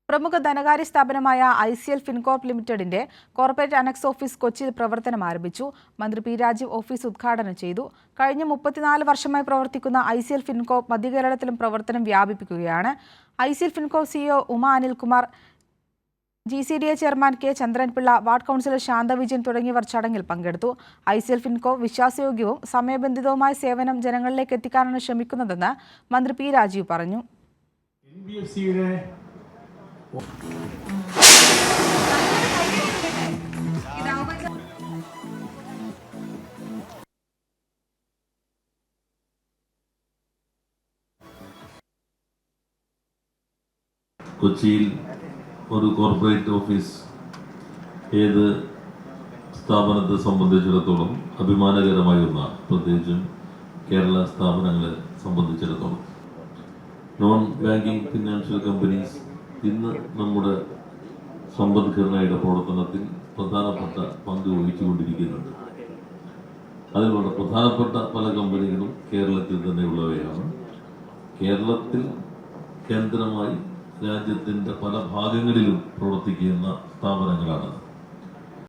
പ്രമുഖ ധനകാര്യ സ്ഥാപനമായ ICL ഫിൻകോർപ്പ് ലിമിറ്റഡിന്റെ കോർപ്പറേറ്റ് അനക്സ് ഓഫീസ് കൊച്ചിയിൽ പ്രവർത്തനം ആരംഭിച്ചു. മന്ത്രി പി രാജീവ് ഓഫീസ് ഉദ്ഘാടനം ചെയ്തു. കഴിഞ്ഞ 34 വർഷമായി പ്രവർത്തിക്കുന്ന ICL ഫിൻകോർപ്പ് മധ്യകേരളത്തിലും പ്രവർത്തനം വ്യാപിപ്പിക്കുകയാണ്. ICL Fincorp CEO Uma Anilkumar, GCDA chairman K Chandranpillai, ward councillor Shantha Vijayan തുടങ്ങിയവർ ചടങ്ങിൽ പങ്കെടുത്തു. ICL ഫിൻകോർപ്പ് വിശ്വാസയോഗ്യവും സമയബന്ധിതവുമായ സേവനം ജനങ്ങളിലേക്ക് എത്തിക്കാനാണ് ശ്രമിക്കുന്നതെന്ന് മന്ത്രി പി രാജീവ് പറഞ്ഞു. കൊച്ചിയിൽ ഒരു കോർപ്പറേറ്റ് ഓഫീസ് ഏത് സ്ഥാപനത്തെ സംബന്ധിച്ചിടത്തോളം അഭിമാനകരമായ ഒന്നാണ്, പ്രത്യേകിച്ചും കേരള സ്ഥാപനങ്ങളെ സംബന്ധിച്ചിടത്തോളം. നോൺ ബാങ്കിങ് ഫിനാൻഷ്യൽ കമ്പനീസ് ഇന്ന് നമ്മുടെ സമ്പദ്ഘടനയുടെ പ്രവർത്തനത്തിൽ പ്രധാനപ്പെട്ട പങ്ക് വഹിച്ചുകൊണ്ടിരിക്കുന്നുണ്ട്. അതിൽ വളരെ പ്രധാനപ്പെട്ട പല കമ്പനികളും കേരളത്തിൽ തന്നെയുള്ളവയാണ്. കേരളത്തിൽ കേന്ദ്രമായി രാജ്യത്തിൻ്റെ പല ഭാഗങ്ങളിലും പ്രവർത്തിക്കുന്ന സ്ഥാപനങ്ങളാണ്.